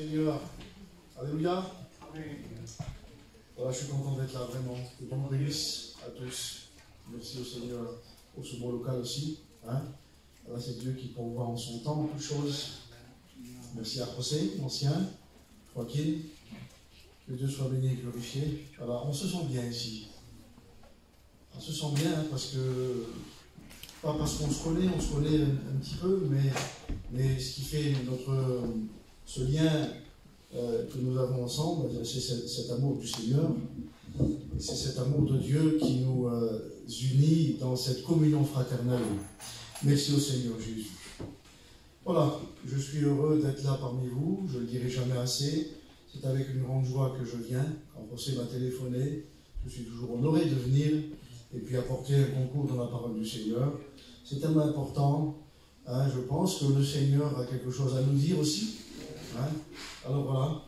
Seigneur, alléluia. Voilà, je suis content d'être là, vraiment. Que Dieu vous bénisse à tous. Merci au Seigneur pour ce bon local aussi. Hein? Voilà, c'est Dieu qui pourvoit en son temps toutes choses. Merci à José, l'ancien, Joaquin. Que Dieu soit béni et glorifié. Voilà, on se sent bien ici. On se sent bien hein, parce que, pas parce qu'on se connaît un petit peu, mais ce qui fait ce lien que nous avons ensemble, c'est cet amour du Seigneur, c'est cet amour de Dieu qui nous unit dans cette communion fraternelle. Merci au Seigneur Jésus. Voilà, je suis heureux d'être là parmi vous, je ne le dirai jamais assez. C'est avec une grande joie que je viens. Quand José m'a téléphoné, je suis toujours honoré de venir et puis apporter un concours dans la parole du Seigneur. C'est tellement important. Hein, je pense que le Seigneur a quelque chose à nous dire aussi. Hein? Alors voilà,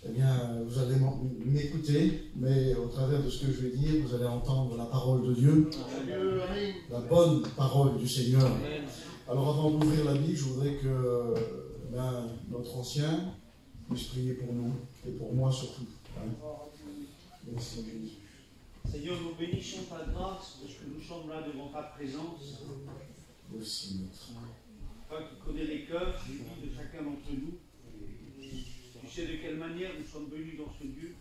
eh bien, vous allez m'écouter, mais au travers de ce que je vais dire, vous allez entendre la parole de Dieu, la bonne parole du Seigneur. Alors avant d'ouvrir la Bible, je voudrais que notre ancien puisse prier pour nous, et pour moi surtout. Hein? Merci Jésus. Seigneur, nous bénissons ta grâce, parce que nous sommes là devant ta présence. Merci, maître. Toi qui connais les cœurs, les vies de chacun d'entre nous. Tu sais de quelle manière nous sommes venus dans ce lieu.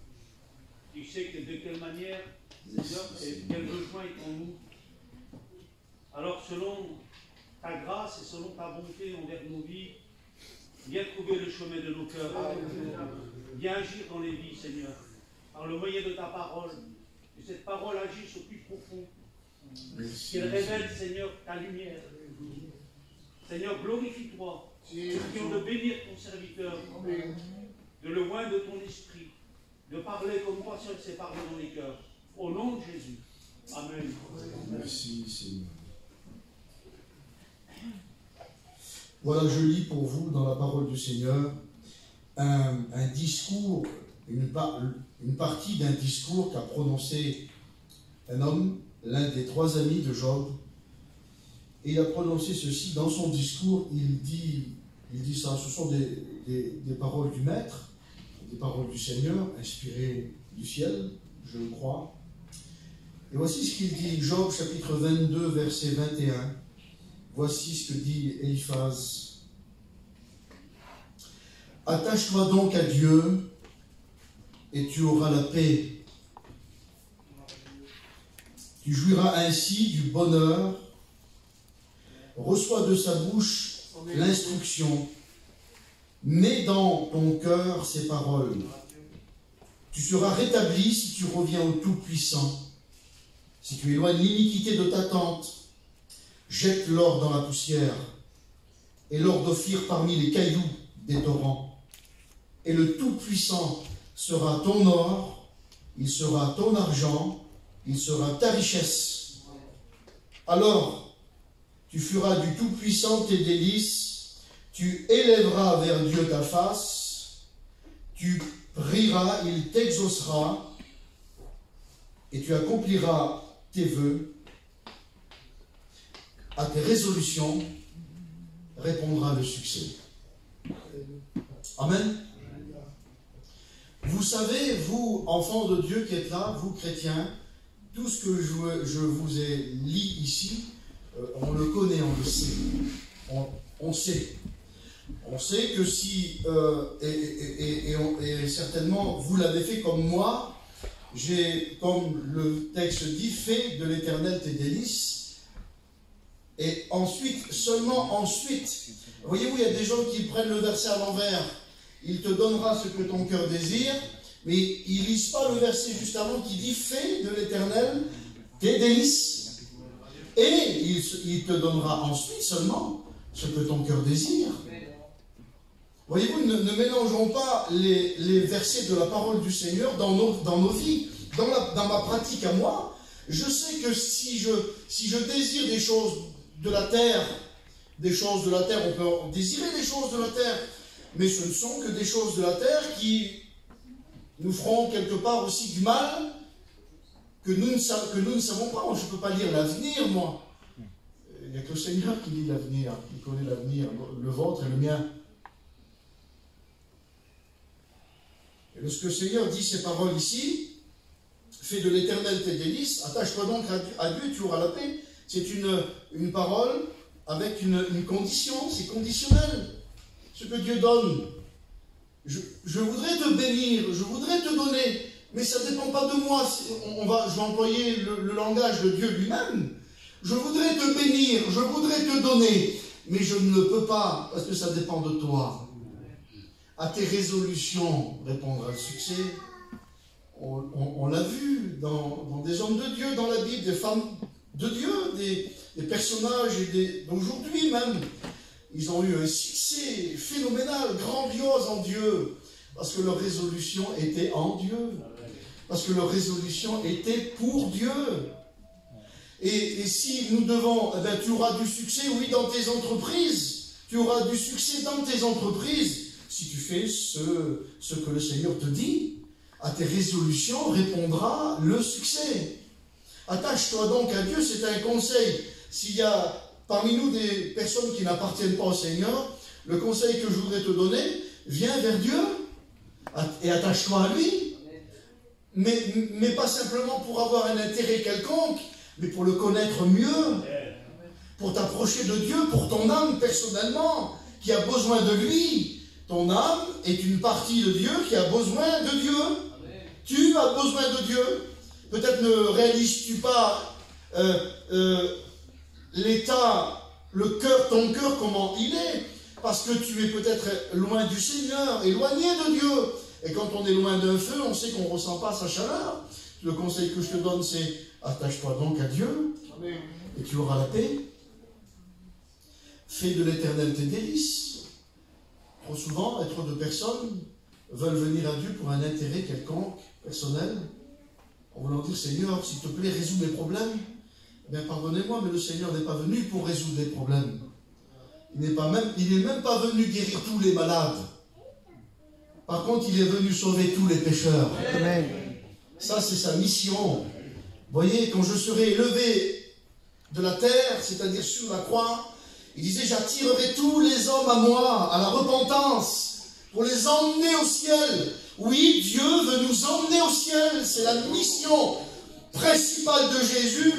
Tu sais de quelle manière, Seigneur, quel besoin est en nous. Alors, selon ta grâce et selon ta bonté envers nos vies, viens trouver le chemin de nos cœurs. Viens agir dans les vies, Seigneur, par le moyen de ta parole. Que cette parole agisse au plus profond. Qu'elle révèle, Seigneur, ta lumière. Seigneur, glorifie-toi. Nous prions de bénir ton serviteur, de le loin de ton esprit, de parler comme toi seul sais parler dans les cœurs. Au nom de Jésus. Amen. Merci, Seigneur. Voilà, je lis pour vous dans la parole du Seigneur un discours, une partie d'un discours qu'a prononcé un homme, l'un des trois amis de Job. Et il a prononcé ceci dans son discours. Il dit ça, ce sont des paroles du Maître, des paroles du Seigneur, inspirées du ciel, je le crois. Et voici ce qu'il dit, Job chapitre 22, verset 21. Voici ce que dit Eliphaz. Attache-toi donc à Dieu et tu auras la paix. Tu jouiras ainsi du bonheur. Reçois de sa bouche l'instruction. Mets dans ton cœur ses paroles. Tu seras rétabli si tu reviens au Tout-Puissant. Si tu éloignes l'iniquité de ta tente, jette l'or dans la poussière et l'or d'Ophir parmi les cailloux des torrents. Et le Tout-Puissant sera ton or, il sera ton argent, il sera ta richesse. Alors, tu feras du Tout-Puissant tes délices, tu élèveras vers Dieu ta face, tu prieras, il t'exaucera, et tu accompliras tes vœux. À tes résolutions répondra le succès. Amen. Vous savez, vous, enfants de Dieu qui êtes là, vous chrétiens, tout ce que je vous ai lu ici, on le connaît, on le sait. On sait. On sait que si, et certainement vous l'avez fait comme moi, j'ai, comme le texte dit, fait de l'Éternel tes délices. Et ensuite, seulement ensuite, voyez-vous, il y a des gens qui prennent le verset à l'envers. Il te donnera ce que ton cœur désire, mais ils ne lisent pas le verset juste avant qui dit « Fais de l'Éternel tes délices ». Et il te donnera ensuite seulement ce que ton cœur désire. Voyez-vous, ne mélangeons pas les versets de la parole du Seigneur dans nos vies. Dans ma pratique à moi, je sais que si je désire des choses de la terre, on peut désirer des choses de la terre, mais ce ne sont que des choses de la terre qui nous feront quelque part aussi du mal que nous ne savons pas. Je ne peux pas lire l'avenir, moi. Il n'y a que le Seigneur qui lit l'avenir, qui connaît l'avenir, le vôtre et le mien. Et lorsque le Seigneur dit ces paroles ici, fais de l'Éternel tes délices, attache-toi donc à Dieu, tu auras la paix. C'est une parole avec une condition, c'est conditionnel. Ce que Dieu donne, je voudrais te bénir, je voudrais te donner, mais ça ne dépend pas de moi. Je vais employer le langage de Dieu lui-même. Je voudrais te bénir, je voudrais te donner, mais je ne le peux pas, parce que ça dépend de toi. À tes résolutions répondra le succès. On l'a vu dans des hommes de Dieu, dans la Bible, des femmes de Dieu, des personnages d'aujourd'hui même. Ils ont eu un succès phénoménal, grandiose en Dieu, parce que leur résolution était en Dieu, parce que leur résolution était pour Dieu. Et si nous devons, tu auras du succès, oui, dans tes entreprises, tu auras du succès dans tes entreprises, si tu fais ce que le Seigneur te dit. À tes résolutions répondra le succès. Attache-toi donc à Dieu, c'est un conseil. S'il y a parmi nous des personnes qui n'appartiennent pas au Seigneur, le conseil que je voudrais te donner, viens vers Dieu et attache-toi à lui. Mais pas simplement pour avoir un intérêt quelconque, mais pour le connaître mieux, pour t'approcher de Dieu, pour ton âme personnellement, qui a besoin de lui. Ton âme est une partie de Dieu qui a besoin de Dieu. Tu as besoin de Dieu. Peut-être ne réalises-tu pas l'état, ton cœur, comment il est, parce que tu es peut-être loin du Seigneur, éloigné de Dieu. Et quand on est loin d'un feu, on sait qu'on ne ressent pas sa chaleur. Le conseil que je te donne, c'est attache-toi donc à Dieu, et tu auras la paix. Fais de l'Éternel tes délices. Trop souvent, trop de personnes veulent venir à Dieu pour un intérêt quelconque, personnel, en voulant dire, Seigneur, s'il te plaît, résous mes problèmes. Eh bien, pardonnez-moi, mais le Seigneur n'est pas venu pour résoudre les problèmes. Il n'est même pas venu guérir tous les malades. Par contre, il est venu sauver tous les pécheurs. Amen. Ça, c'est sa mission. Vous voyez, quand je serai élevé de la terre, c'est-à-dire sur la croix, il disait, j'attirerai tous les hommes à moi, à la repentance, pour les emmener au ciel. Oui, Dieu veut nous emmener au ciel. C'est la mission principale de Jésus.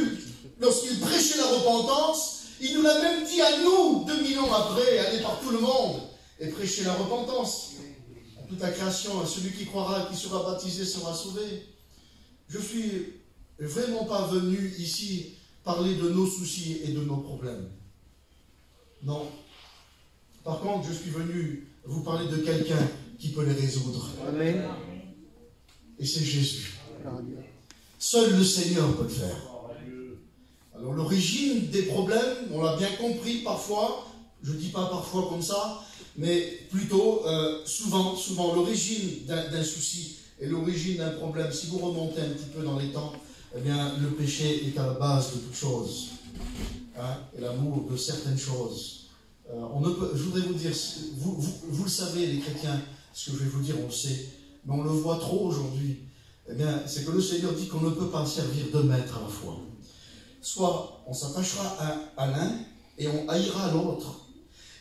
Lorsqu'il prêchait la repentance, il nous l'a même dit à nous, 2000 ans après, allez par tout le monde et prêcher la repentance. À toute la création, celui qui croira, qui sera baptisé, sera sauvé. Je ne suis vraiment pas venu ici parler de nos soucis et de nos problèmes. Non. Par contre, je suis venu vous parler de quelqu'un qui peut les résoudre. Amen. Et c'est Jésus. Seul le Seigneur peut le faire. Alors l'origine des problèmes, on l'a bien compris parfois, je ne dis pas parfois comme ça, mais plutôt souvent l'origine d'un souci et l'origine d'un problème, si vous remontez un petit peu dans les temps, eh bien le péché est à la base de toute chose. Et l'amour de certaines choses. Je voudrais vous dire, vous le savez les chrétiens, ce que je vais vous dire on le sait, mais on le voit trop aujourd'hui. Eh bien, c'est que le Seigneur dit qu'on ne peut pas servir deux maîtres à la fois. Soit on s'attachera à l'un et on haïra l'autre.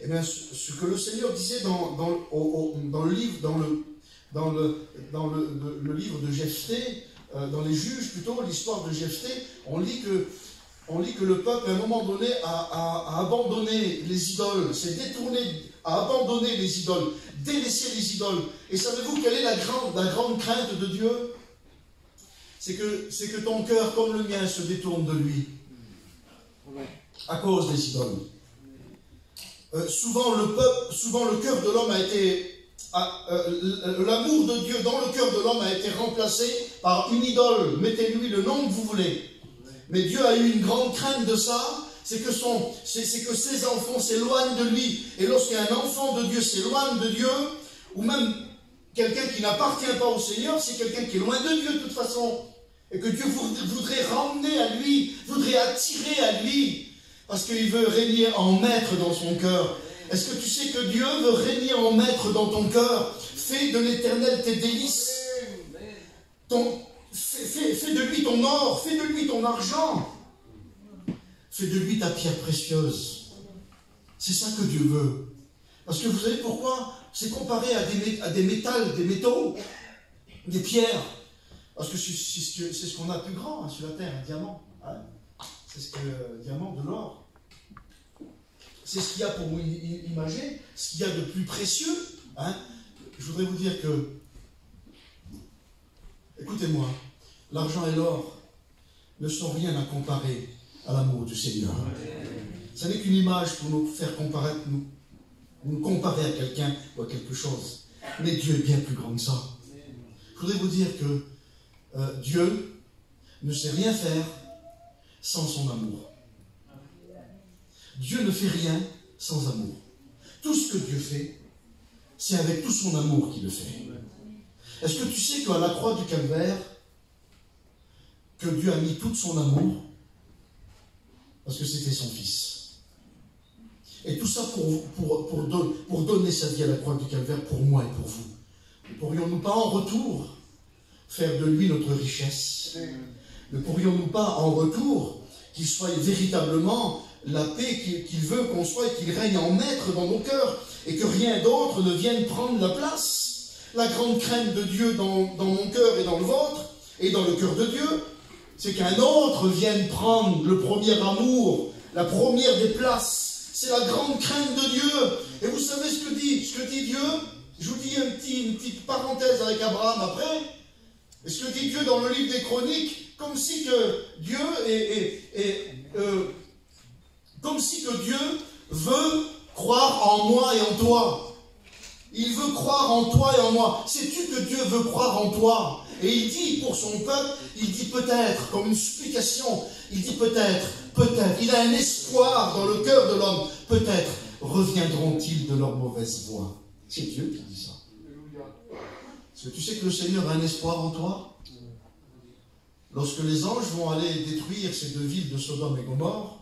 Eh bien, ce que le Seigneur disait dans le livre de Jephthé, dans les Juges plutôt, l'histoire de Jephthé, on lit que le peuple, à un moment donné, a abandonné les idoles, s'est détourné, a abandonné les idoles, délaissé les idoles. Et savez-vous quelle est la grande crainte de Dieu? C'est que ton cœur, comme le mien, se détourne de lui, à cause des idoles. Souvent, le cœur de l'homme a été... l'amour de Dieu dans le cœur de l'homme a été remplacé par une idole. Mettez-lui le nom que vous voulez. Mais Dieu a eu une grande crainte de ça, c'est que ses enfants s'éloignent de lui. Et lorsqu'un enfant de Dieu s'éloigne de Dieu, ou même quelqu'un qui n'appartient pas au Seigneur, c'est quelqu'un qui est loin de Dieu de toute façon. Et que Dieu voudrait ramener à lui, voudrait attirer à lui, parce qu'il veut régner en maître dans son cœur. Est-ce que tu sais que Dieu veut régner en maître dans ton cœur? Fais de l'Éternel tes délices. Fais de lui ton or, fais de lui ton argent. Fais de lui ta pierre précieuse. C'est ça que Dieu veut. Parce que vous savez pourquoi? C'est comparé à des métaux. des pierres. Parce que c'est ce qu'on a de plus grand sur la terre, un diamant. Hein. C'est ce que diamant, de l'or. C'est ce qu'il y a pour vous imager, ce qu'il y a de plus précieux. Hein. Je voudrais vous dire que, écoutez-moi, l'argent et l'or ne sont rien à comparer à l'amour du Seigneur. Ce n'est qu'une image pour nous faire comparaître, nous comparer à quelqu'un ou à quelque chose. Mais Dieu est bien plus grand que ça. Je voudrais vous dire que Dieu ne sait rien faire sans son amour. Dieu ne fait rien sans amour. Tout ce que Dieu fait, c'est avec tout son amour qu'il le fait. Est-ce que tu sais qu'à la croix du Calvaire, que Dieu a mis tout son amour, parce que c'était son Fils. Et tout ça pour donner sa vie à la croix du Calvaire pour moi et pour vous. Ne pourrions-nous pas en retour faire de lui notre richesse? Ne pourrions-nous pas en retour qu'il soit véritablement la paix qu'il veut qu'on soit et qu'il règne en maître dans nos cœurs et que rien d'autre ne vienne prendre la place? La grande crainte de Dieu dans mon cœur et dans le vôtre et dans le cœur de Dieu, c'est qu'un autre vienne prendre le premier amour, la première des places. C'est la grande crainte de Dieu. Et vous savez ce que dit Dieu? Je vous dis une petite parenthèse avec Abraham après. Et ce que dit Dieu dans le livre des Chroniques, comme si que Dieu veut croire en moi et en toi. Il veut croire en toi et en moi. Sais-tu que Dieu veut croire en toi? Et il dit pour son peuple, il dit peut-être, comme une supplication, il dit peut-être. Il a un espoir dans le cœur de l'homme. Peut-être reviendront-ils de leur mauvaise voie. C'est Dieu qui dit ça. Est-ce que tu sais que le Seigneur a un espoir en toi? Lorsque les anges vont aller détruire ces deux villes de Sodome et Gomorrhe,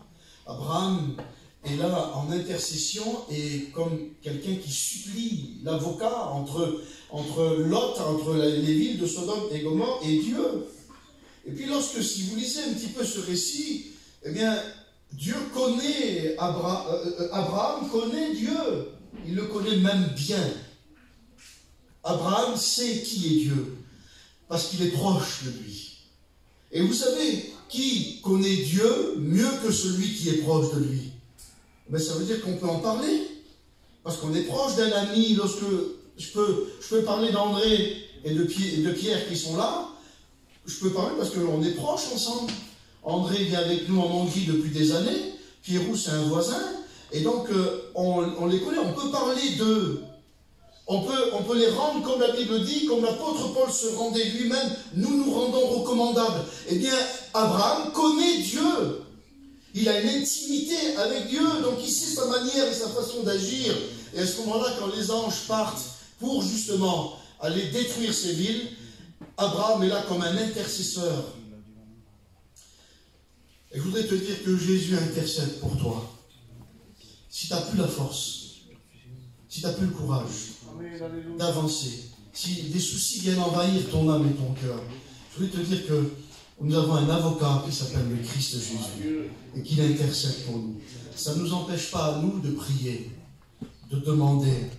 Abraham est là en intercession et comme quelqu'un qui supplie l'avocat entre Lot, entre les villes de Sodome et Gomorrhe et Dieu. Et puis si vous lisez un petit peu ce récit, eh bien, Dieu connaît Abraham connaît Dieu. Il le connaît même bien. Abraham sait qui est Dieu, parce qu'il est proche de lui. Et vous savez, qui connaît Dieu mieux que celui qui est proche de lui? Mais ça veut dire qu'on peut en parler, parce qu'on est proche d'un ami. Lorsque je peux parler d'André et de Pierre qui sont là, je peux parler parce qu'on est proches ensemble. André vient avec nous en Hongrie depuis des années, Pierrot c'est un voisin, et donc on les connaît, on peut parler d'eux. On peut les rendre, comme la Bible dit, comme l'apôtre Paul se rendait lui-même, nous rendons recommandables. Eh bien, Abraham connaît Dieu. Il a une intimité avec Dieu, donc il sait sa manière et sa façon d'agir. Et à ce moment-là, quand les anges partent pour justement aller détruire ces villes, Abraham est là comme un intercesseur. Et je voudrais te dire que Jésus intercède pour toi. Si tu n'as plus la force, si tu n'as plus le courage d'avancer, si des soucis viennent envahir ton âme et ton cœur, je voudrais te dire que nous avons un avocat qui s'appelle le Christ Jésus et qu'il intercède pour nous. Ça ne nous empêche pas à nous de prier, de demander,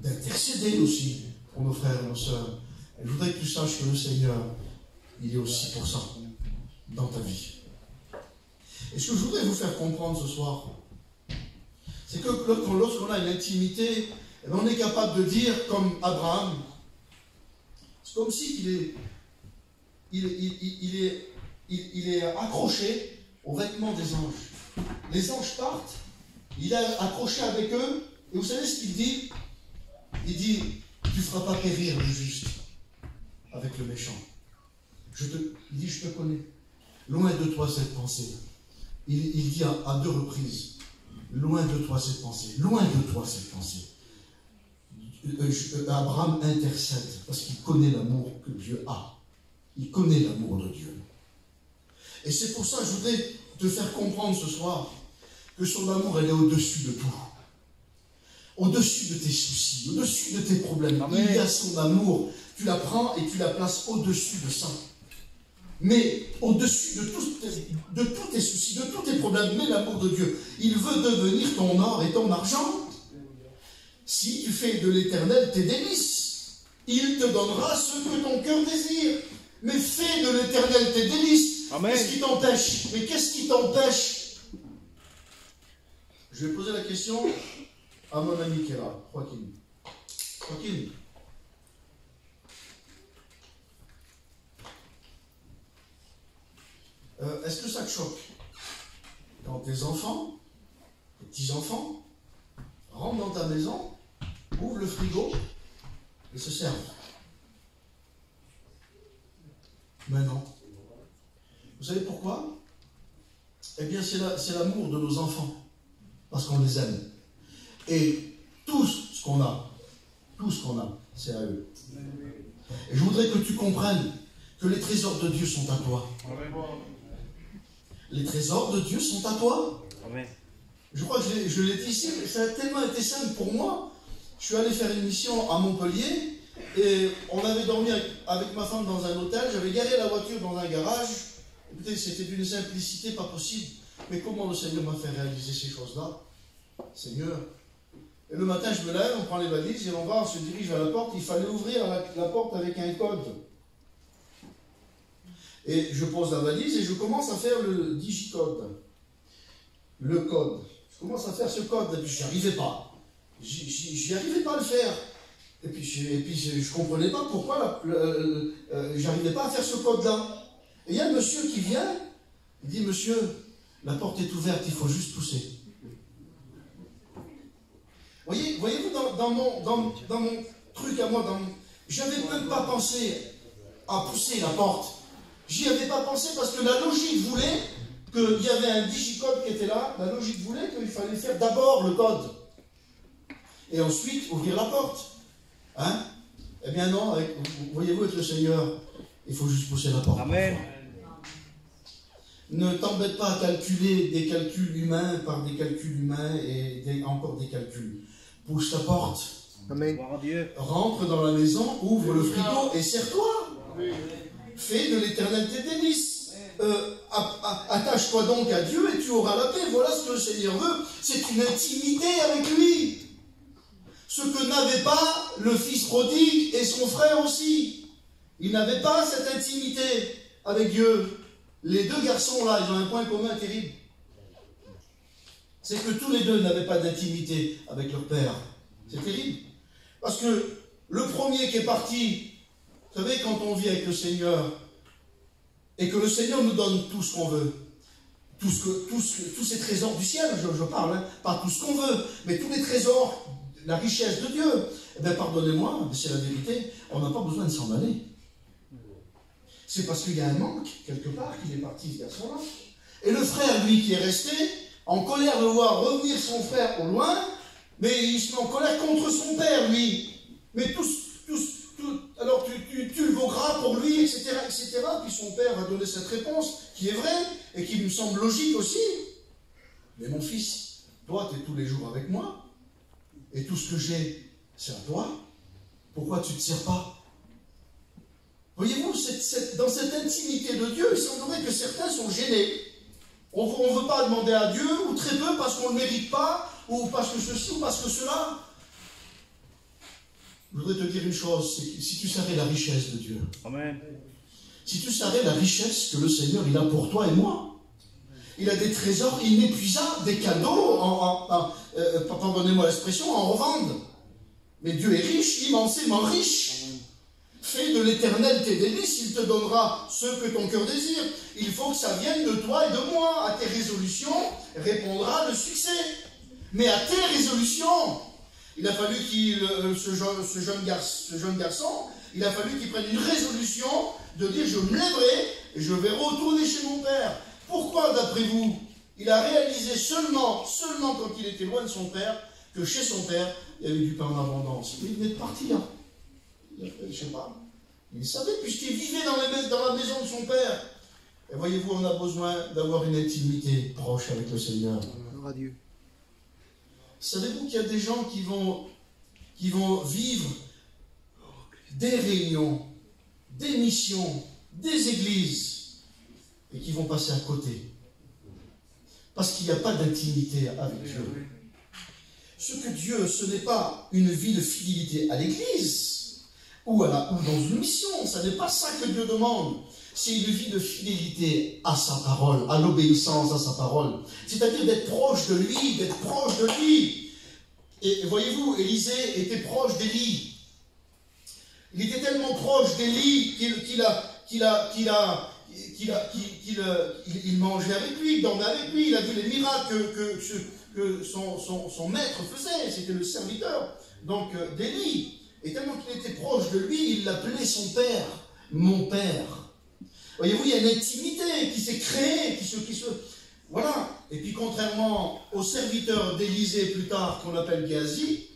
d'intercéder aussi pour nos frères et nos sœurs. Et je voudrais que tu saches que le Seigneur, il est aussi pour ça, dans ta vie. Et ce que je voudrais vous faire comprendre ce soir, c'est que lorsqu'on a une intimité, on est capable de dire, comme Abraham, c'est comme si il est accroché aux vêtements des anges. Les anges partent, il est accroché avec eux, et vous savez ce qu'il dit? Il dit, tu ne feras pas périr le juste avec le méchant. Il dit, je te connais. Loin de toi cette pensée. Il dit à deux reprises, loin de toi cette pensée, loin de toi cette pensée. Abraham intercède parce qu'il connaît l'amour que Dieu a. Il connaît l'amour de Dieu. Et c'est pour ça que je voudrais te faire comprendre ce soir que son amour, elle est au-dessus de tout. Au-dessus de tes soucis, au-dessus de tes problèmes. Amen. Il y a son amour. Tu la prends et tu la places au-dessus de ça. Mais au-dessus de tous tes soucis, de tous tes problèmes, mais l'amour de Dieu, il veut devenir ton or et ton argent. Si tu fais de l'éternel tes délices, il te donnera ce que ton cœur désire. Mais fais de l'Éternel tes délices. Amen. Qu'est-ce qui t'empêche? Mais qu'est-ce qui t'empêche? Je vais poser la question à mon ami qui est là, Joaquin. Joaquin. Est-ce que ça te choque quand tes enfants, tes petits-enfants, rentrent dans ta maison, ouvrent le frigo et se servent? Mais non. Vous savez pourquoi? Eh bien, c'est l'amour de nos enfants, parce qu'on les aime. Et tout ce qu'on a, c'est à eux. Et je voudrais que tu comprennes que les trésors de Dieu sont à toi. Les trésors de Dieu sont à toi. Amen. Je crois que je l'ai dit ici, mais ça a tellement été simple pour moi. Je suis allé faire une mission à Montpellier et on avait dormi avec ma femme dans un hôtel. J'avais garé la voiture dans un garage. Écoutez, c'était d'une simplicité pas possible. Mais comment le Seigneur m'a fait réaliser ces choses-là? Seigneur. Et le matin, je me lève, on prend les valises et on se dirige vers la porte. Il fallait ouvrir la porte avec un code. Et je pose la valise et je commence à faire le digicode. Le code. Je commence à faire ce code et puis j'y arrivais pas. J'y arrivais pas à le faire. Et puis je comprenais pas pourquoi j'arrivais pas à faire ce code-là. Et il y a un monsieur qui vient, il dit, monsieur, la porte est ouverte, il faut juste pousser. Voyez-vous, dans mon truc à moi, j'avais même pas pensé à pousser la porte. J'y avais pas pensé parce que la logique voulait qu'il y avait un digicode qui était là. La logique voulait qu'il fallait faire d'abord le code. Et ensuite ouvrir la porte. Hein? Eh bien non, voyez-vous, avec le Seigneur, il faut juste pousser la porte. Amen. Ne t'embête pas à calculer des calculs humains par des calculs humains et encore des calculs. Pousse ta porte. Amen. Gloire à Dieu. Rentre dans la maison, ouvre le frigo et sers-toi. Fais de l'Éternel tes délices. Attache-toi donc à Dieu et tu auras la paix. Voilà ce que le Seigneur veut. C'est une intimité avec lui. Ce que n'avait pas le fils prodigue et son frère aussi. Ils n'avaient pas cette intimité avec Dieu. Les deux garçons là, ils ont un point commun terrible. C'est que tous les deux n'avaient pas d'intimité avec leur père. C'est terrible. Parce que le premier qui est parti, vous savez, quand on vit avec le Seigneur, et que le Seigneur nous donne tout ce qu'on veut, tous ces trésors du ciel, je parle, hein, pas tout ce qu'on veut, mais tous les trésors, la richesse de Dieu, eh bien pardonnez-moi, mais c'est la vérité, on n'a pas besoin de s'en aller. C'est parce qu'il y a un manque, quelque part, qu'il est parti, ce garçon-là. Et le frère, lui, qui est resté, en colère de voir revenir son frère au loin, mais il se met en colère contre son père, lui. Mais alors tu le vaudras pour lui, etc., etc. Puis son père va donner cette réponse, qui est vraie, et qui me semble logique aussi. Mais mon fils, toi, tu es tous les jours avec moi, et tout ce que j'ai, c'est à toi. Pourquoi tu ne te sers pas? Voyez-vous, dans cette intimité de Dieu, il semblerait que certains sont gênés. On ne veut pas demander à Dieu, ou très peu, parce qu'on ne le mérite pas, ou parce que ceci, ou parce que cela. Je voudrais te dire une chose, c'est que si tu savais la richesse de Dieu, Amen. Si tu savais la richesse que le Seigneur il a pour toi et moi, il a des trésors inépuisables, des cadeaux, pardonnez-moi l'expression, en revente. Mais Dieu est riche, immensément riche. Fais de l'Éternel tes délices, il te donnera ce que ton cœur désire. Il faut que ça vienne de toi et de moi. À tes résolutions répondra le succès. Mais à tes résolutions, il a fallu ce jeune garçon, il a fallu qu'il prenne une résolution de dire je me lèverai et je vais retourner chez mon père. Pourquoi, d'après vous, il a réalisé seulement quand il était loin de son père, que chez son père, il y avait du pain en abondance. Il venait de partir. Je ne sais pas. Il savait, puisqu'il vivait dans la maison de son père. Et voyez-vous, on a besoin d'avoir une intimité proche avec le Seigneur. Gloire à Dieu. Savez-vous qu'il y a des gens qui vont vivre des réunions, des missions, des églises, et qui vont passer à côté. Parce qu'il n'y a pas d'intimité avec Dieu. Ce que Dieu, ce n'est pas une vie de fidélité à l'église, ou dans une mission. Ce n'est pas ça que Dieu demande. C'est une vie de fidélité à sa parole, à l'obéissance à sa parole. C'est-à-dire d'être proche de lui, d'être proche de lui. Et voyez-vous, Élisée était proche d'Élie. Il était tellement proche d'Élie qu'il mangeait avec lui, il dormait avec lui, il a vu les miracles que son maître faisait. C'était le serviteur d'Élie. Et tellement qu'il était proche de lui, il l'appelait son père, mon père. Voyez-vous, il y a une intimité qui s'est créée, voilà. Et puis contrairement au serviteur d'Élisée plus tard, qu'on appelle Géasi,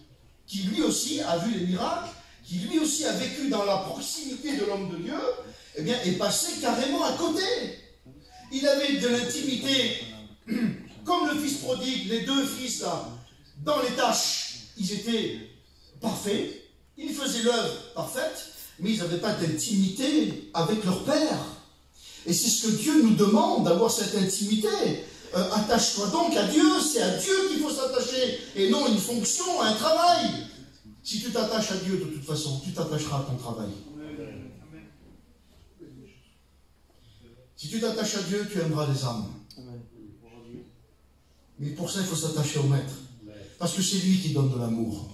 qui lui aussi a vu les miracles, qui lui aussi a vécu dans la proximité de l'homme de Dieu, eh bien, est passé carrément à côté. Il avait de l'intimité, comme le fils prodigue, les deux fils là, dans les tâches, ils étaient parfaits, ils faisaient l'œuvre parfaite, mais ils n'avaient pas d'intimité avec leur père. Et c'est ce que Dieu nous demande, d'avoir cette intimité. Attache-toi donc à Dieu, c'est à Dieu qu'il faut s'attacher, et non une fonction, un travail. Si tu t'attaches à Dieu, de toute façon, tu t'attacheras à ton travail. Si tu t'attaches à Dieu, tu aimeras les âmes. Mais pour ça, il faut s'attacher au Maître. Parce que c'est lui qui donne de l'amour.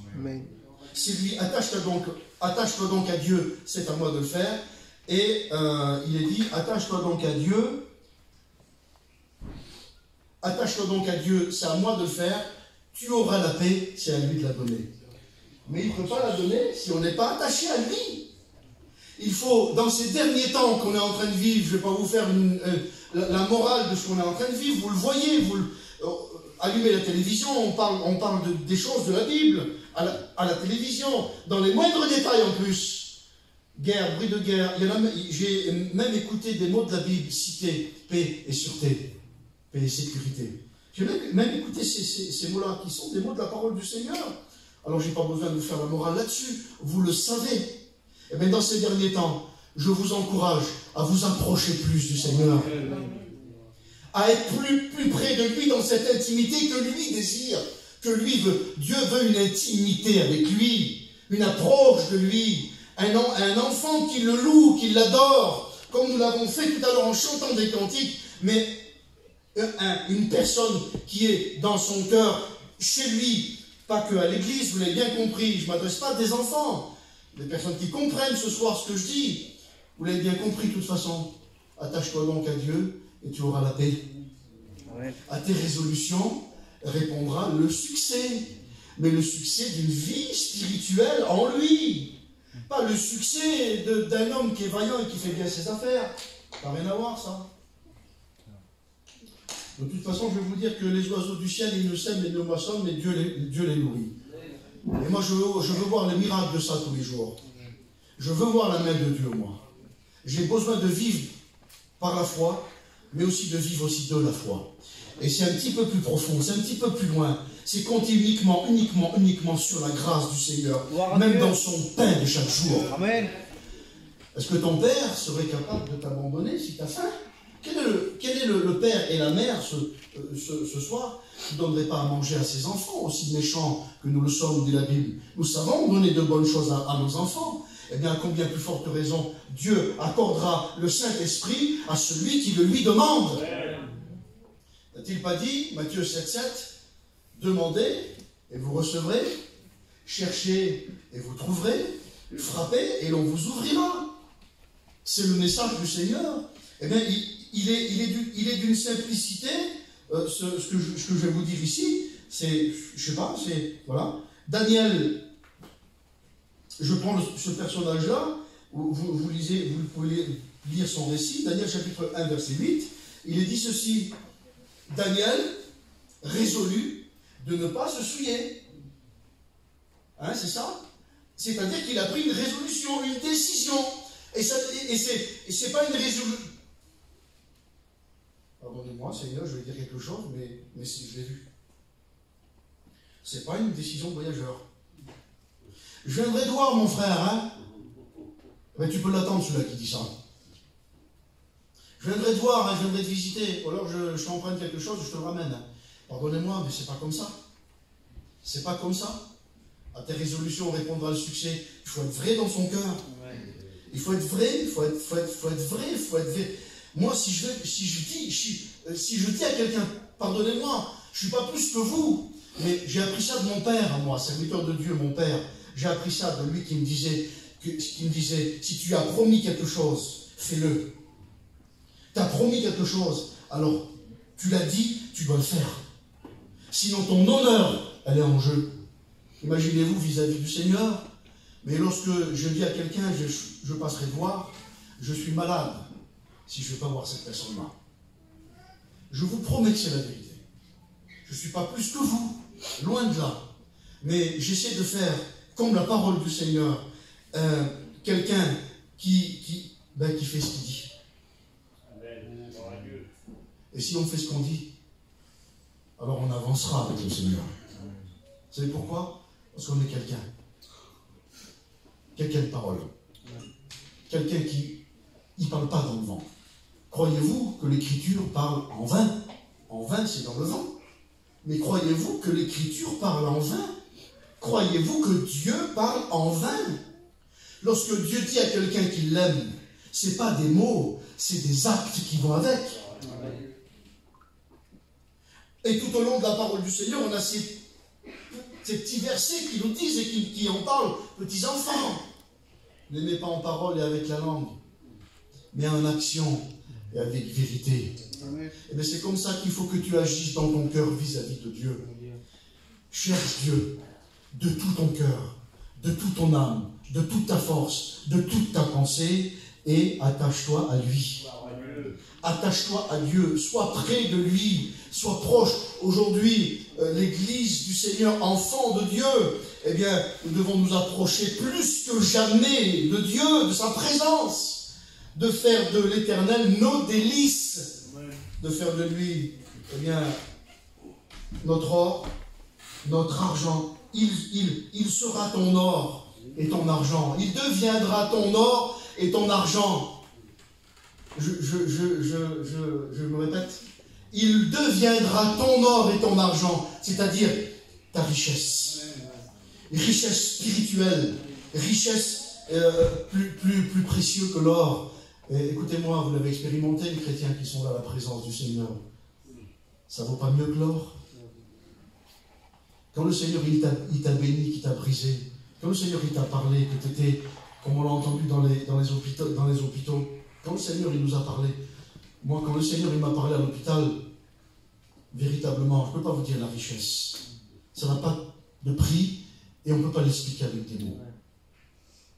C'est lui. Attache-toi donc à Dieu, c'est à moi de le faire. Et il est dit, attache-toi donc à Dieu. Attache-toi donc à Dieu, c'est à moi de le faire. Tu auras la paix, c'est à lui de la donner. Mais il ne peut pas la donner si on n'est pas attaché à lui. Il faut, dans ces derniers temps qu'on est en train de vivre, je ne vais pas vous faire la morale de ce qu'on est en train de vivre, vous le voyez, allumez la télévision, on parle des choses de la Bible, à la télévision, dans les moindres détails en plus. Guerre, bruit de guerre, j'ai même écouté des mots de la Bible cités, paix et sûreté, paix et sécurité. J'ai même écouté ces mots-là, qui sont des mots de la parole du Seigneur. Alors je n'ai pas besoin de vous faire la morale là-dessus, vous le savez. Et bien dans ces derniers temps, je vous encourage à vous approcher plus du Seigneur, à être plus près de lui dans cette intimité que lui désire, que lui veut. Dieu veut une intimité avec lui, une approche de lui, un enfant qui le loue, qui l'adore, comme nous l'avons fait tout à l'heure en chantant des cantiques, mais une personne qui est dans son cœur, chez lui, pas que à l'église, vous l'avez bien compris, je ne m'adresse pas à des enfants, des personnes qui comprennent ce soir ce que je dis, vous l'avez bien compris de toute façon. Attache-toi donc à Dieu et tu auras la paix. Ouais. À tes résolutions répondra le succès, mais le succès d'une vie spirituelle en lui. Pas le succès d'un homme qui est vaillant et qui fait bien ses affaires. Ça n'a rien à voir, ça. De toute façon, je vais vous dire que les oiseaux du ciel, ils ne sèment et ne moissonnent, mais Dieu les nourrit. Et moi, je veux voir les miracles de ça tous les jours. Je veux voir la main de Dieu, moi. J'ai besoin de vivre par la foi, mais aussi de vivre aussi de la foi. Et c'est un petit peu plus profond, c'est un petit peu plus loin. C'est compter uniquement sur la grâce du Seigneur, même dans son pain de chaque jour. Amen. Est-ce que ton père serait capable de t'abandonner si tu as faim? Quel est le père et la mère ce soir qui ne donneraient pas à manger à ses enfants, aussi méchants que nous le sommes, dit la Bible? Nous savons donner de bonnes choses à nos enfants. Eh bien, à combien plus forte raison Dieu accordera le Saint-Esprit à celui qui le lui demande. N'a-t-il pas dit, Matthieu 7,7, demandez et vous recevrez, cherchez et vous trouverez, frappez et l'on vous ouvrira. C'est le message du Seigneur. Eh bien, il est d'une simplicité. Ce que je vais vous dire ici, c'est, je sais pas, c'est, voilà, Daniel. Je prends ce personnage-là, vous pouvez lire son récit, Daniel chapitre 1, verset 8, il est dit ceci, Daniel résolut de ne pas se souiller. Hein, c'est ça? C'est-à-dire qu'il a pris une résolution, une décision, et c'est pas une résolution. Pardonnez-moi, Seigneur, je vais dire quelque chose, mais si je l'ai vu. C'est pas une décision de voyageur. Je viendrai te voir, mon frère, hein? Ben, tu peux l'attendre, celui-là qui dit ça. Je viendrai te voir, hein, je viendrai te visiter. Ou alors je t'emprunte quelque chose, je te le ramène. Hein. Pardonnez-moi, mais c'est pas comme ça. C'est pas comme ça. à tes résolutions, répondre à le succès. Il faut être vrai dans son cœur. Il faut être vrai, il faut être vrai. Moi, si je dis à quelqu'un, pardonnez-moi, je ne suis pas plus que vous, mais j'ai appris ça de mon père à moi, serviteur de Dieu, mon père. J'ai appris ça de lui qui me disait, si tu as promis quelque chose, fais-le. Tu as promis quelque chose, alors tu l'as dit, tu dois le faire. Sinon ton honneur, elle est en jeu. Imaginez-vous vis-à-vis du Seigneur, mais lorsque je dis à quelqu'un, je passerai te voir, je suis malade si je ne vais pas voir cette personne-là. Je vous promets que c'est la vérité. Je ne suis pas plus que vous, loin de là. Mais j'essaie de faire, comme la parole du Seigneur, quelqu'un qui fait ce qu'il dit. Et si on fait ce qu'on dit, alors on avancera avec le Seigneur. Vous savez pourquoi? Parce qu'on est quelqu'un. Quelqu'un de parole. Quelqu'un qui ne parle pas dans le vent. Croyez-vous que l'Écriture parle en vain? En vain, c'est dans le vent. Mais croyez-vous que l'Écriture parle en vain? Croyez-vous que Dieu parle en vain? Lorsque Dieu dit à quelqu'un qu'il l'aime, ce n'est pas des mots, c'est des actes qui vont avec. Et tout au long de la parole du Seigneur, on a ces petits versets qui nous disent et qui en parlent. Petits enfants, n'aimez pas en parole et avec la langue, mais en action et avec vérité. Et bien c'est comme ça qu'il faut que tu agisses dans ton cœur vis-à-vis de Dieu. Cherche Dieu de tout ton cœur, de toute ton âme, de toute ta force, de toute ta pensée, et attache-toi à lui. Attache-toi à Dieu, sois près de lui, sois proche. Aujourd'hui, l'Église du Seigneur, enfant de Dieu, eh bien, nous devons nous approcher plus que jamais de Dieu, de sa présence, de faire de l'Éternel nos délices, de faire de lui, eh bien, notre or, notre argent. Il sera ton or et ton argent. Il deviendra ton or et ton argent. Je me répète. Il deviendra ton or et ton argent, c'est-à-dire ta richesse. Richesse spirituelle, richesse plus précieux que l'or. Écoutez-moi, vous l'avez expérimenté, les chrétiens qui sont là à la présence du Seigneur. Ça vaut pas mieux que l'or? Quand le Seigneur il t'a béni, qu'il t'a brisé, quand le Seigneur il t'a parlé, que tu étais, comme on l'a entendu dans les hôpitaux, quand le Seigneur il nous a parlé, moi quand le Seigneur il m'a parlé à l'hôpital, véritablement, je ne peux pas vous dire la richesse. Ça n'a pas de prix et on ne peut pas l'expliquer avec des mots.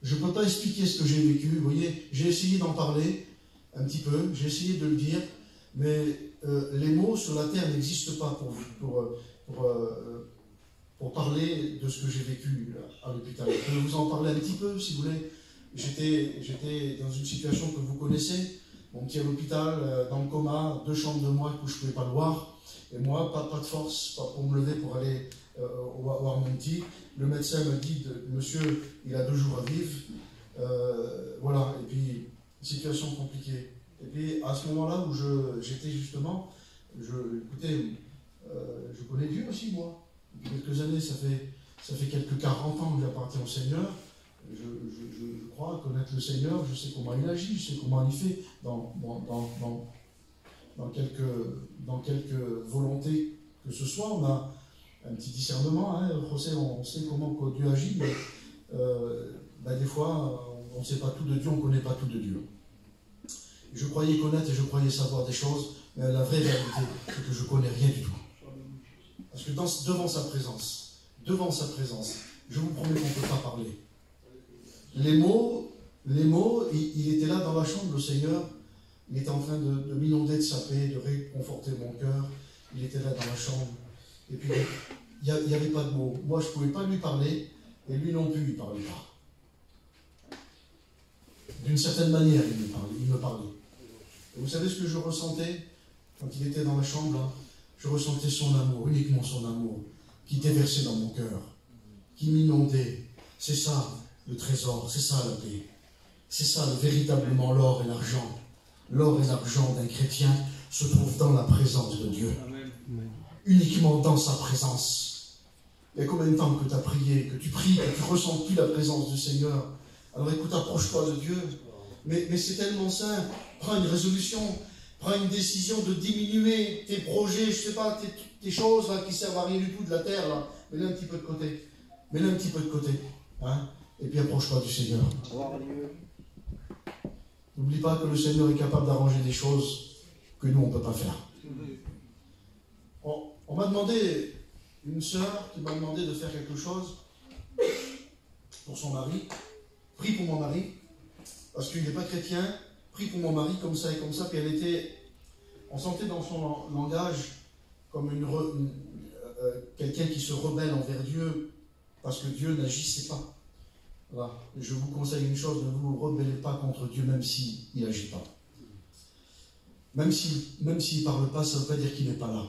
Je ne peux pas expliquer ce que j'ai vécu, vous voyez, j'ai essayé d'en parler un petit peu, j'ai essayé de le dire, mais les mots sur la terre n'existent pas pour parler de ce que j'ai vécu à l'hôpital. Je peux vous en parler un petit peu, si vous voulez. J'étais dans une situation que vous connaissez. Mon petit à l'hôpital, dans le coma, 2 chambres de moi que je ne pouvais pas le voir. Et moi, pas de force, pas pour me lever pour aller voir mon petit. Le médecin me dit, monsieur, il a 2 jours à vivre. Voilà, et puis, situation compliquée. Et puis, à ce moment-là où j'étais justement, écoutez, je connais Dieu aussi, moi. Depuis quelques années, ça fait quelques 40 ans que j'appartiens au Seigneur. Je crois connaître le Seigneur, je sais comment il agit, je sais comment il fait dans quelques volontés que ce soit. On a un petit discernement, hein, José, on sait comment Dieu agit, mais des fois, on ne sait pas tout de Dieu, on ne connaît pas tout de Dieu. Je croyais connaître et je croyais savoir des choses, mais la vraie réalité, c'est que je ne connais rien du tout. Parce que devant sa présence, je vous promets qu'on ne peut pas parler. Les mots, il était là dans la chambre, le Seigneur, il était en train de m'inonder de sa paix, de réconforter mon cœur, il était là dans la chambre, et puis il n'y avait pas de mots. Moi, je ne pouvais pas lui parler, et lui non plus, il ne parlait pas. D'une certaine manière, il me parlait. Et vous savez ce que je ressentais quand il était dans la chambre, là? Je ressentais son amour, uniquement son amour, qui était versé dans mon cœur, qui m'inondait. C'est ça le trésor, c'est ça la paix. C'est ça véritablement l'or et l'argent. L'or et l'argent d'un chrétien se trouvent dans la présence de Dieu. Amen. Uniquement dans sa présence. Il y a combien de temps que tu as prié, que tu pries, que tu ne ressens plus la présence du Seigneur? Alors écoute, approche-toi de Dieu. Mais c'est tellement simple. Prends une résolution, prends une décision de diminuer tes projets, je ne sais pas, tes choses là, qui servent à rien du tout de la terre, là. Mets-les un petit peu de côté. Mets-les un petit peu de côté. Hein? Et puis approche-toi du Seigneur. N'oublie pas que le Seigneur est capable d'arranger des choses que nous, on ne peut pas faire. On m'a demandé, une sœur qui m'a demandé de faire quelque chose pour son mari. Prie pour mon mari, parce qu'il n'est pas chrétien. Prie pour mon mari, comme ça et comme ça. Puis elle était, on sentait dans son langage comme quelqu'un qui se rebelle envers Dieu, parce que Dieu n'agissait pas. Voilà. Je vous conseille une chose, ne vous rebellez pas contre Dieu, même s'il n'agit pas. Même s'il ne parle pas, ça ne veut pas dire qu'il n'est pas là.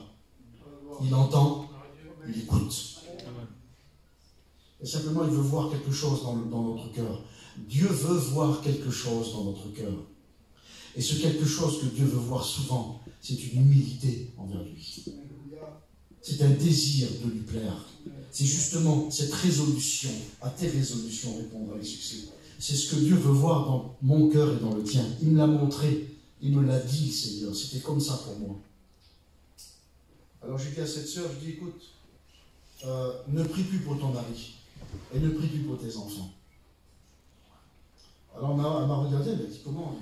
Il entend, il écoute. Et simplement, il veut voir quelque chose dans notre cœur. Dieu veut voir quelque chose dans notre cœur. Et ce quelque chose que Dieu veut voir souvent, c'est une humilité envers lui. C'est un désir de lui plaire. C'est justement cette résolution, à tes résolutions, répondre à les succès. C'est ce que Dieu veut voir dans mon cœur et dans le tien. Il me l'a montré, il me l'a dit, Seigneur. C'était comme ça pour moi. Alors j'ai dit à cette sœur, je dis, écoute, ne prie plus pour ton mari et ne prie plus pour tes enfants. Alors elle m'a regardé, elle m'a dit, comment?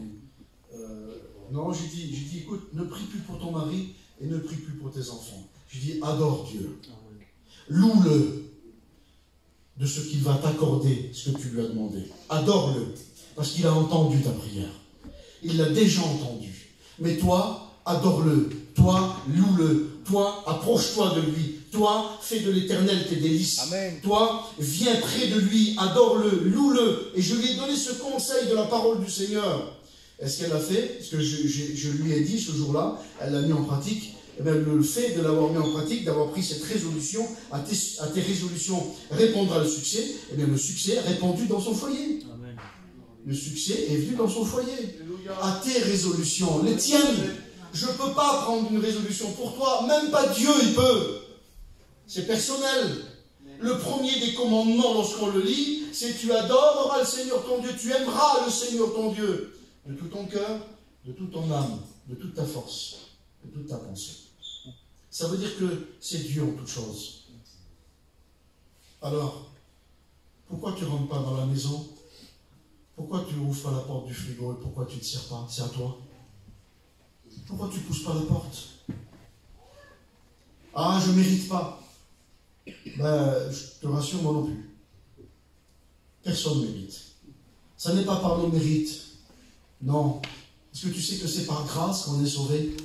Non, j'ai dit, écoute, ne prie plus pour ton mari et ne prie plus pour tes enfants. J'ai dit, adore Dieu. Loue-le de ce qu'il va t'accorder, ce que tu lui as demandé. Adore-le, parce qu'il a entendu ta prière. Il l'a déjà entendu. Mais toi, adore-le. Toi, loue-le. Toi, approche-toi de lui. Toi, fais de l'Éternel tes délices. Amen. Toi, viens près de lui, adore-le, loue-le. Et je lui ai donné ce conseil de la parole du Seigneur. Est-ce qu'elle l'a fait? Ce que je lui ai dit ce jour-là, elle l'a mis en pratique. Eh bien, le fait de l'avoir mis en pratique, d'avoir pris cette résolution, à tes résolutions répondra le succès, eh bien le succès est répandu dans son foyer. Amen. Le succès est venu dans son foyer. À tes résolutions, les tiennes. Je ne peux pas prendre une résolution pour toi, même pas Dieu, il peut. C'est personnel. Le premier des commandements, lorsqu'on le lit, c'est tu adoreras le Seigneur ton Dieu, tu aimeras le Seigneur ton Dieu, de tout ton cœur, de toute ton âme, de toute ta force, de toute ta pensée. Ça veut dire que c'est Dieu en toute chose. Alors, pourquoi tu ne rentres pas dans la maison? Pourquoi tu n'ouvres pas la porte du frigo et pourquoi tu ne te sers pas? C'est à toi. Pourquoi tu ne pousses pas la porte? Ah, je ne mérite pas. Ben, je te rassure, moi non plus. Personne ne mérite. Ça n'est pas par nos mérites. Non. Est-ce que tu sais que c'est par grâce qu'on est sauvé?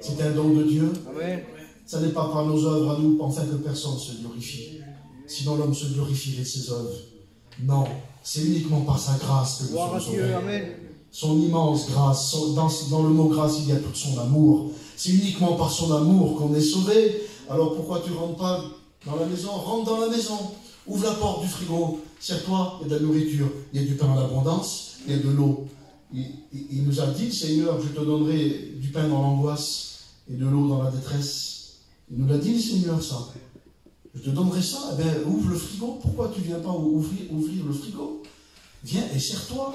C'est un don de Dieu. Amen. Ça n'est pas par nos œuvres à nous, afin que personne se glorifie. Sinon l'homme se glorifierait de ses œuvres. Non, c'est uniquement par sa grâce que nous sommes sauvés. Amen. Son immense grâce, dans le mot grâce, il y a tout son amour. C'est uniquement par son amour qu'on est sauvé. Alors pourquoi tu ne rentres pas dans la maison? Rentre dans la maison. Ouvre la porte du frigo. Sers-toi, il y a de la nourriture. Il y a du pain en abondance. Il y a de l'eau. Il nous a dit, Seigneur, je te donnerai du pain dans l'angoisse et de l'eau dans la détresse. Il nous l'a dit, le Seigneur, ça. Je te donnerai ça. Eh bien, ouvre le frigo. Pourquoi tu ne viens pas ouvrir le frigo? Viens et sers-toi.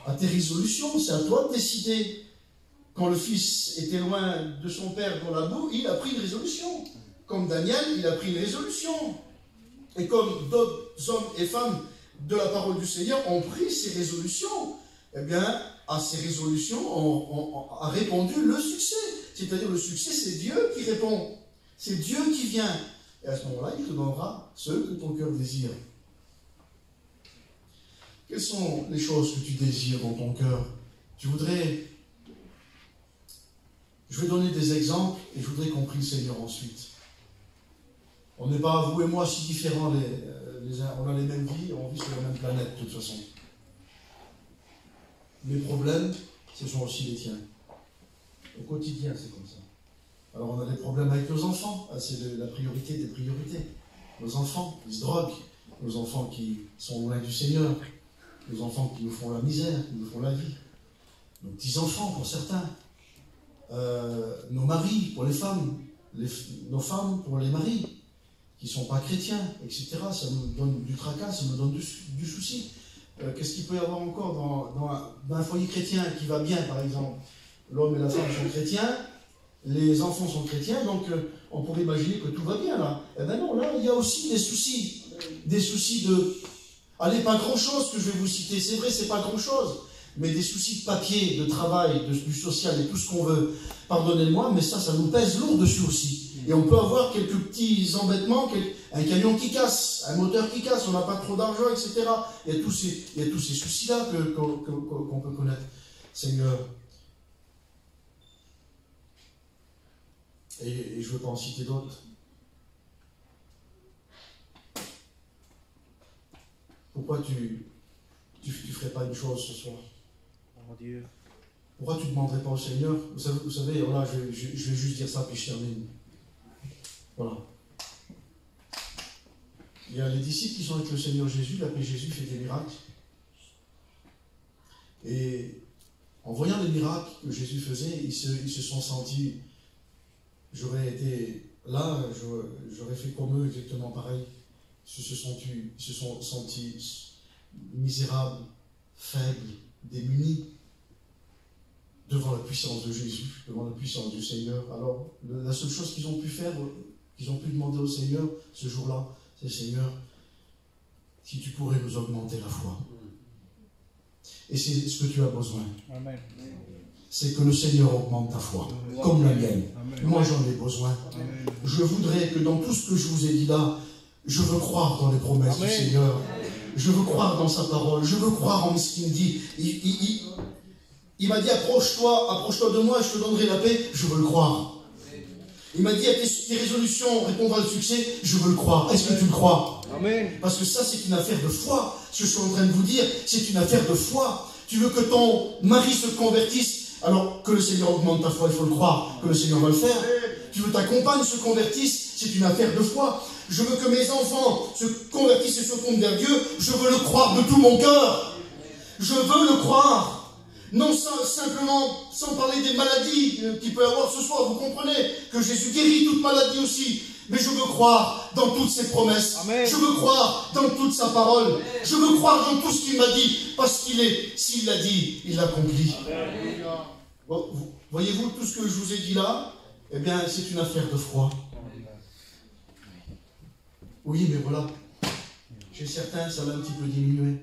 À tes résolutions, c'est à toi de décider. Quand le fils était loin de son père dans la boue, il a pris une résolution. Comme Daniel, il a pris une résolution. Et comme d'autres hommes et femmes de la parole du Seigneur ont pris ces résolutions, eh bien, à ces résolutions, on a répondu le succès. C'est-à-dire, le succès, c'est Dieu qui répond. C'est Dieu qui vient. Et à ce moment-là, il te donnera ce que ton cœur désire. Quelles sont les choses que tu désires dans ton cœur? Tu voudrais... Je vais donner des exemples et je voudrais qu'on prie le Seigneur ensuite. On n'est pas, vous et moi, si différents les uns. On a les mêmes vies, on vit sur la même planète de toute façon. Mes problèmes, ce sont aussi les tiens. Au quotidien, c'est comme ça. Alors on a des problèmes avec nos enfants, c'est la priorité des priorités. Nos enfants qui se droguent, nos enfants qui sont loin du Seigneur, nos enfants qui nous font la misère, qui nous font la vie, nos petits-enfants pour certains, nos maris pour les femmes, nos femmes pour les maris. qui ne sont pas chrétiens, etc. Ça nous donne du tracas, ça nous donne du souci. Qu'est-ce qu'il peut y avoir encore dans un foyer chrétien qui va bien, par exemple? L'homme et la femme sont chrétiens, les enfants sont chrétiens, donc on pourrait imaginer que tout va bien là. Eh bien non, là il y a aussi des soucis de... Allez, pas grand-chose que je vais vous citer, c'est vrai, c'est pas grand-chose, mais des soucis de papier, de travail, du social et tout ce qu'on veut. Pardonnez-moi, mais ça nous pèse lourd dessus aussi. Et on peut avoir quelques petits embêtements, un camion qui casse, un moteur qui casse, on n'a pas trop d'argent, etc. Il y a tous ces soucis-là qu'on peut connaître. Seigneur. Et je ne veux pas en citer d'autres. Pourquoi tu ferais pas une chose ce soir? Oh Dieu. Pourquoi tu ne demanderais pas au Seigneur? Vous savez, voilà, je vais juste dire ça, puis je termine. Voilà. Il y a les disciples qui sont avec le Seigneur Jésus, l'appelé Jésus fait des miracles. Et en voyant les miracles que Jésus faisait, ils se sont sentis, j'aurais été là, j'aurais fait comme eux exactement pareil. Ils se sont sentis misérables, faibles, démunis devant la puissance de Jésus, devant la puissance du Seigneur. Alors, la seule chose qu'ils ont pu faire, qu'ils ont pu demander au Seigneur ce jour-là, c'est Seigneur, si tu pourrais nous augmenter la foi. Et c'est ce que tu as besoin. Amen. C'est que le Seigneur augmente ta foi, comme la mienne. Moi, j'en ai besoin. Amen. Je voudrais que dans tout ce que je vous ai dit là, je veux croire dans les promesses du Seigneur. Je veux croire dans sa parole. Je veux croire en ce qu'il me dit. Il m'a dit, approche-toi de moi, je te donnerai la paix. Je veux le croire. Il m'a dit, à tes résolutions répondra le succès. Je veux le croire. Est-ce que tu le crois? Amen. Parce que ça, c'est une affaire de foi. Ce que je suis en train de vous dire, c'est une affaire de foi. Tu veux que ton mari se convertisse, alors que le Seigneur augmente ta foi, il faut le croire, que le Seigneur va le faire. Tu veux que ta compagne se convertisse, c'est une affaire de foi. Je veux que mes enfants se convertissent et se tournent vers Dieu, je veux le croire de tout mon cœur. Je veux le croire. Non simplement, sans parler des maladies qu'il peut y avoir ce soir, vous comprenez que Jésus guérit toute maladie aussi. Mais je veux croire dans toutes ses promesses. Amen. Je veux croire dans toute sa parole. Amen. Je veux croire dans tout ce qu'il m'a dit. Parce s'il l'a dit, il l'accomplit. Bon, voyez-vous, tout ce que je vous ai dit là, eh bien, c'est une affaire de foi. Oui, mais voilà. Chez certains, ça va un petit peu diminuer.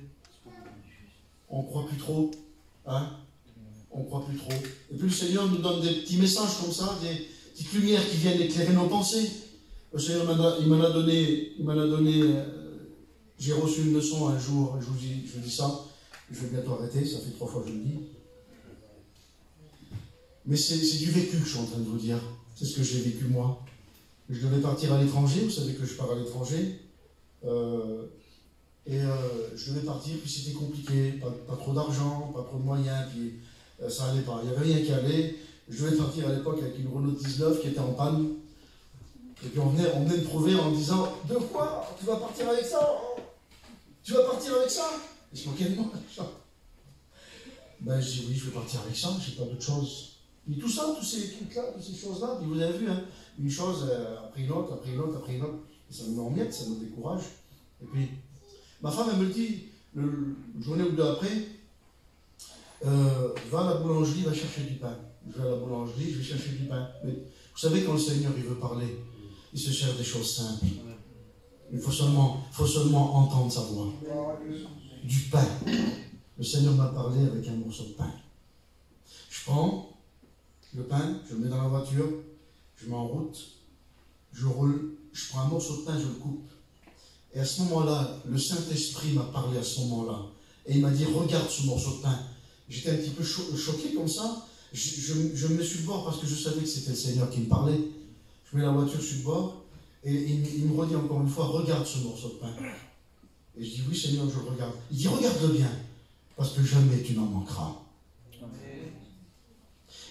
On ne croit plus trop. Hein? On ne croit plus trop. Et puis le Seigneur nous donne des petits messages comme ça, des petites lumières qui viennent éclairer nos pensées. Le Seigneur il m'en a donné, j'ai reçu une leçon un jour, je vous dis ça, je vais bientôt arrêter, ça fait 3 fois que je le dis. Mais c'est du vécu que je suis en train de vous dire, c'est ce que j'ai vécu moi. Je devais partir à l'étranger, vous savez que je pars à l'étranger, je devais partir, puis c'était compliqué, pas trop d'argent, pas trop de moyens, puis ça allait pas, il n'y avait rien qui allait. Je devais partir à l'époque avec une Renault 19 qui était en panne. Et puis on venait me trouver en disant, de quoi? Tu vas partir avec ça? Tu vas partir avec ça? Et je me dis, non, ça. Ben je dis, oui, je vais partir avec ça, j'ai pas d'autre chose. Mais tout ça, tous ces trucs-là, toutes ces choses-là, puis vous avez vu, hein, une chose après une autre, après une autre, après une autre, et ça nous met en miettes, ça nous décourage. Et puis, ma femme, elle me dit, une journée ou deux après, va à la boulangerie, va chercher du pain. Je vais à la boulangerie, je vais chercher du pain. Mais vous savez, quand le Seigneur il veut parler, il se cherche des choses simples. Il faut seulement entendre sa voix. Du pain. Le Seigneur m'a parlé avec un morceau de pain. Je prends le pain, je le mets dans la voiture, je mets en route, je roule, je prends un morceau de pain, je le coupe. Et à ce moment-là, le Saint-Esprit m'a parlé à ce moment-là. Et il m'a dit, regarde ce morceau de pain. J'étais un petit peu choqué comme ça. Je me mets sur le bord parce que je savais que c'était le Seigneur qui me parlait. Je mets la voiture sur le bord et il me redit encore une fois, regarde ce morceau de pain. Et je dis, oui Seigneur, je le regarde. Il dit, regarde-le bien, parce que jamais tu n'en manqueras.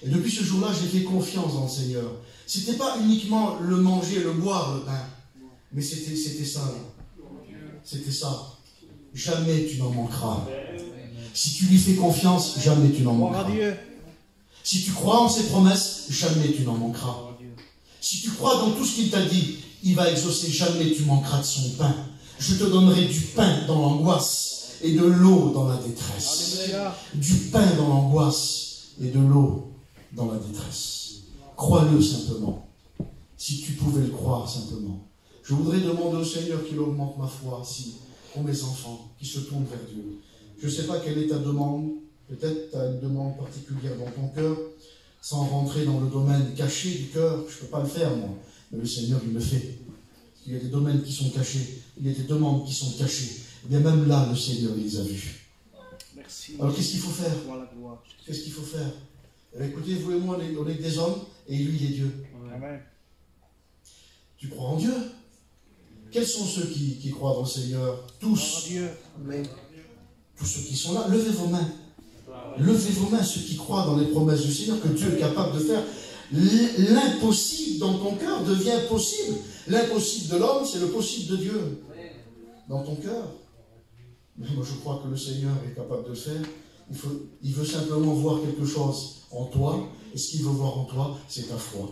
Et depuis ce jour-là, j'ai fait confiance dans le Seigneur. C'était pas uniquement le manger et le boire, le pain, mais c'était ça. C'était ça. Jamais tu n'en manqueras. Si tu lui fais confiance, jamais tu n'en manqueras. Si tu crois en ses promesses, jamais tu n'en manqueras. Si tu crois dans tout ce qu'il t'a dit, il va exaucer, jamais tu manqueras de son pain. Je te donnerai du pain dans l'angoisse et de l'eau dans la détresse. Alléluia. Du pain dans l'angoisse et de l'eau dans la détresse. Crois-le simplement. Si tu pouvais le croire simplement. Je voudrais demander au Seigneur qu'il augmente ma foi, si, pour mes enfants, qui se tournent vers Dieu. Je ne sais pas quelle est ta demande. Peut-être tu as une demande particulière dans ton cœur, sans rentrer dans le domaine caché du cœur. Je ne peux pas le faire, moi. Mais le Seigneur, il le fait. Il y a des domaines qui sont cachés. Il y a des demandes qui sont cachées. Et bien même là, le Seigneur les a vus. Merci. Alors qu'est-ce qu'il faut faire? Voilà, gloire. Qu'est-ce qu'il faut faire? Écoutez, vous et moi, on est des hommes, et lui, il est Dieu. Amen. Tu crois en Dieu? Quels sont ceux qui croient dans le Seigneur? Gloire à Tous. Dieu. Amen. Tous ceux qui sont là, levez vos mains. Levez vos mains, ceux qui croient dans les promesses du Seigneur, que Dieu est capable de faire. L'impossible dans ton cœur devient possible. L'impossible de l'homme, c'est le possible de Dieu. Dans ton cœur. Mais moi, je crois que le Seigneur est capable de le faire. Il veut simplement voir quelque chose en toi. Et ce qu'il veut voir en toi, c'est ta foi.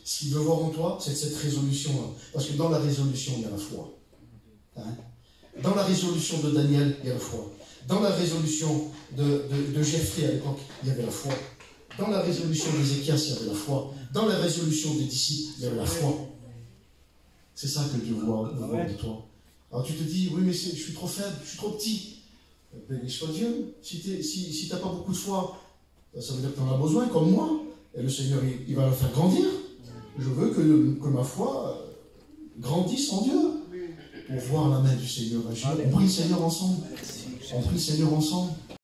Ce qu'il veut voir en toi, c'est cette résolution-là. Parce que dans la résolution, il y a la foi. Hein? Dans la résolution de Daniel, il y a la foi. Dans la résolution de Jephthé à l'époque, il y avait la foi. Dans la résolution d'Ézéchias, il y avait la foi. Dans la résolution des disciples, il y avait la foi. C'est ça que Dieu voit de toi. Alors tu te dis, oui, mais je suis trop faible, je suis trop petit. Béni soit Dieu. Si tu n'as pas beaucoup de foi, ça veut dire que tu en as besoin, comme moi. Et le Seigneur, il va le faire grandir. Je veux que ma foi grandisse en Dieu. Pour voir la main du Seigneur agir. On prie le Seigneur ensemble. On prie le Seigneur ensemble.